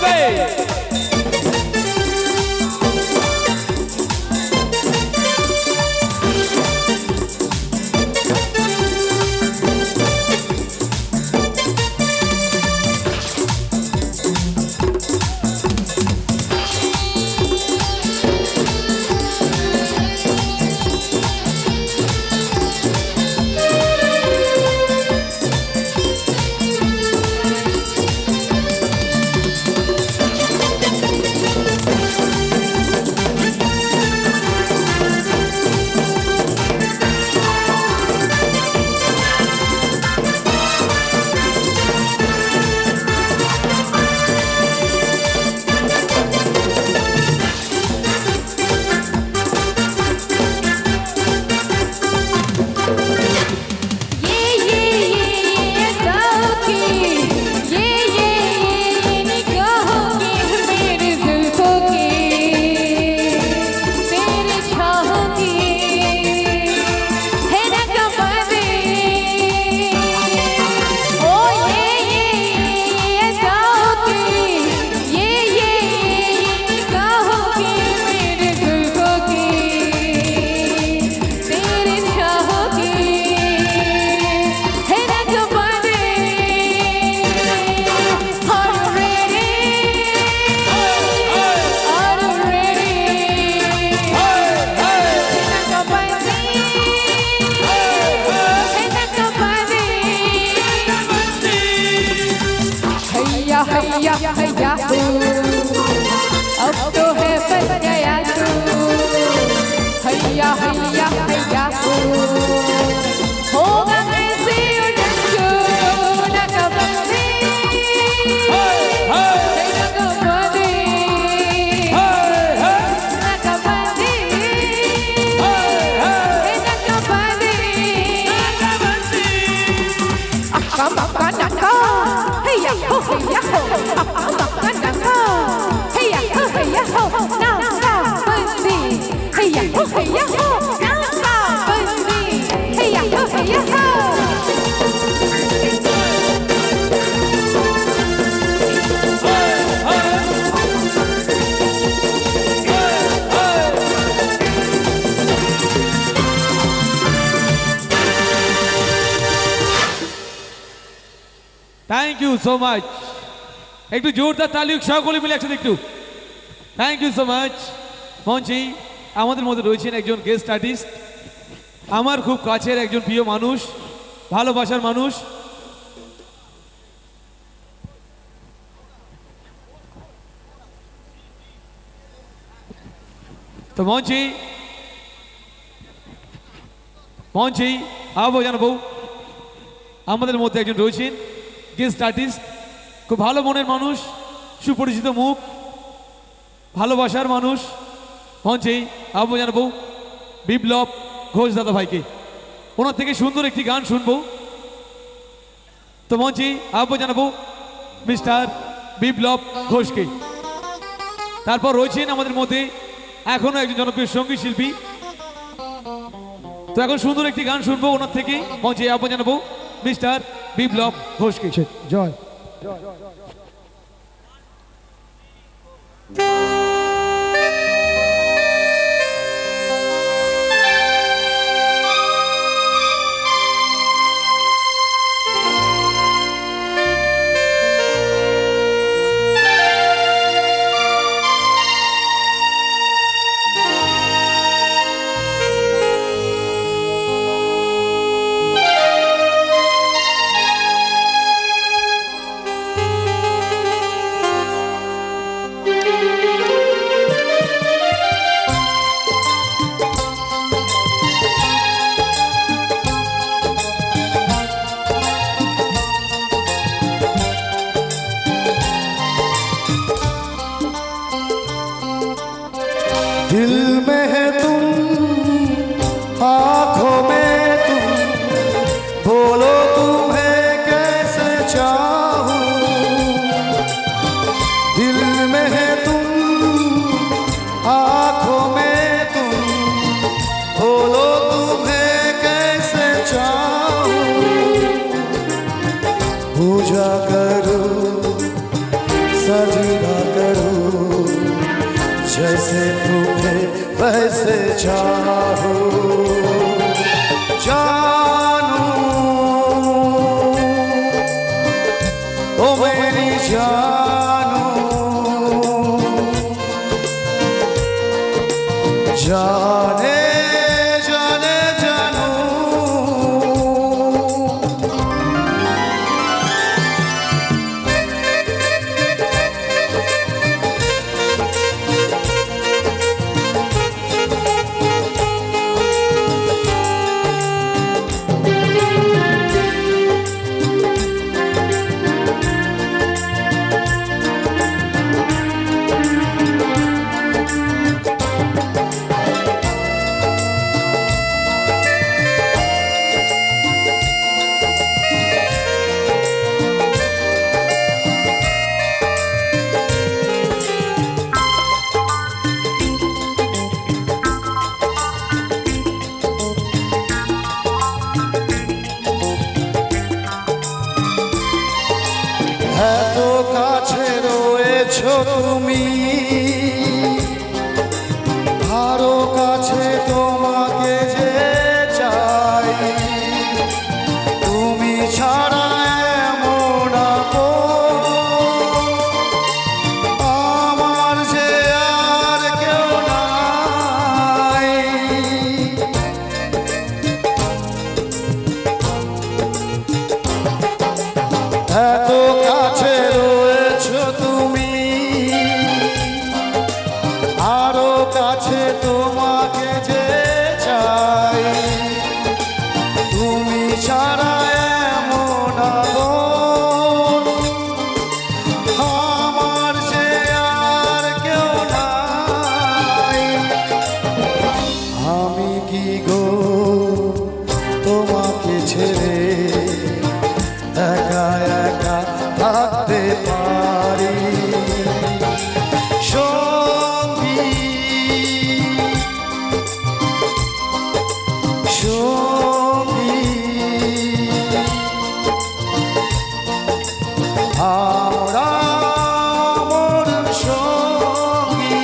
হবে। हैया हैया अब तो है बच गया तू हैया हैया हैया होगा कैसे उड़ो न कबंदी न कबंदी न कबंदी न कबंदी अक्का मक्का नक्का हैया हो हैया हो अक्का मक्का नक्का हैया हो ना बंदी हैया हो ना बंदी हैया हो थैंक यू सो मच একটু জোরদার তালি সকলে মিলে একসাথে একটু থ্যাংক ইউ সো মাচ মঞ্চে আমাদের মধ্যে রয়েছেন একজন গেস্ট আর্টিস্ট আমার খুব কাছের একজন প্রিয় মানুষ ভালোবাসার মানুষ তো মঞ্চে আবো জানাবো আমাদের মধ্যে একজন রয়েছেন গেস্ট আর্টিস্ট খুব ভালো মনের মানুষ সুপরিচিত মুখ ভালোবাসার মানুষ মঞ্চে আবু জানাবো বিপ্লব ঘোষ দাদা ভাইকে ওনার থেকে সুন্দর একটি গান শুনবো তো মঞ্চে আবু জানাবো মিস্টার বিপ্লব ঘোষকে তারপর রয়েছেন আমাদের মধ্যে এখনো একজন জনপ্রিয় সঙ্গীত শিল্পী তো এখন সুন্দর একটি গান শুনবো ওনার থেকে মঞ্চে আবু জানাবো মিস্টার বিপ্লব ঘোষকে জয় दिल में है तुम आँखों में तुम बोलो तुम्हें कैसे चाहूं दिल में है तुम आँखों में तुम बोलो तुम्हें कैसे चाहूं पूजा करो सजदा करूं जैसे तुम्हें वैसे चाहूं जानू ओ मेरी जानू जाने जाने जानू এত কাছে রয়েছো তুমি আরো কাছে তোমাকে যে চাই তুমি ছাড়া এমন আপন আমার যে আর কেউ নাই এত কাছে রয়েছো তুমি আরো কাছে তোমাকে যে চাই তুমি ছাড়া এমন আপন আমার যে আর কেউ নাই আমি কি গো তোমাকে ছেড়ে একা একা থাকতে পারি সঙ্গী সঙ্গী আমরা মোর সঙ্গী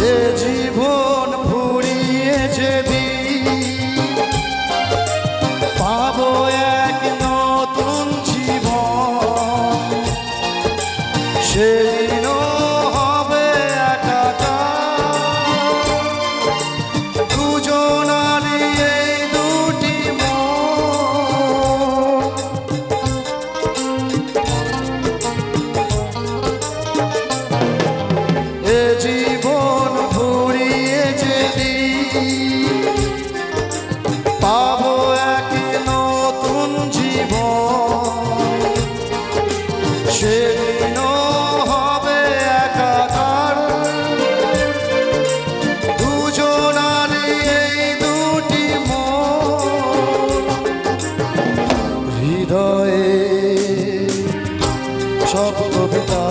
এ জীবন ফুরিয়ে যেদিন পাবো এক নতুন জীবন সেদিনও হবে একাকার দুজনারই এই দুটি মন এ জীবন ফুরিয়ে যেদিন পাবো এক নতুন জীবন সেদিনও হবে একাকার দুজনারই এই দুটি মন হৃদয়ে সব কবিতা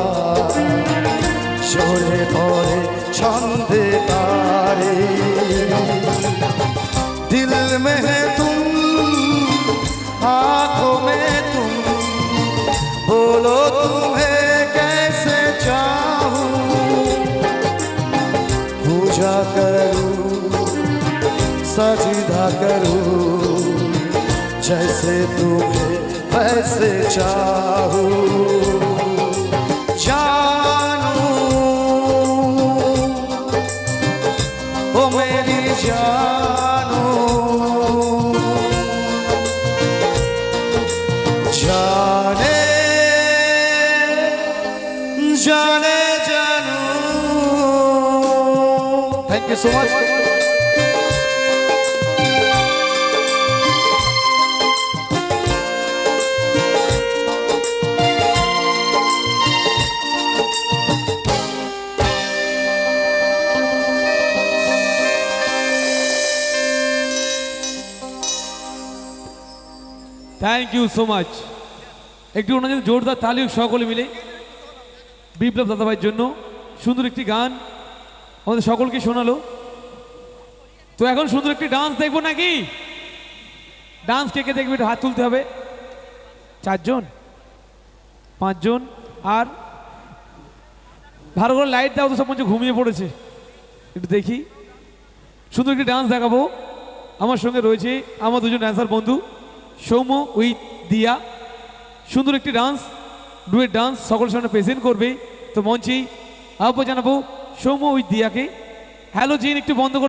ঝরে পড়ে ছন্দে তারে दिल में है तुम आँखों में तुम बोलो तुम्हें कैसे चाहूं पूजा करूं सजदा करूं जैसे तुम्हें वैसे चाहूं जानू thank you so much. Thank you so much. একটু ওনাদের জোরদার তালি হোক সকলে মিলে বিপ্লব দাদাভাইয়ের জন্য। সুন্দর একটি গান আমাদের সকলকে শোনালো। তো এখন সুন্দর একটি ডান্স দেখবো নাকি? ডান্স কে কে দেখবে একটু হাত তুলতে হবে। 4 জন 5 জন। আর ভালো করে লাইট দাও তো, সব মঞ্চে ঘুমিয়ে পড়েছে। একটু দেখি সুন্দর একটি ডান্স দেখাবো। আমার সঙ্গে রয়েছে আমার দুজন ড্যান্সার বন্ধু সৌম্য উইথ দিয়া। সুন্দর একটি ডান্স, ডুয়েট ডান্স সকলের সামনে প্রেজেন্ট করবে। তো মঞ্চেই আহ্বান জানাবো সৌম্য উইথ দিয়াকে। হ্যালো জিন, একটু বন্ধ করে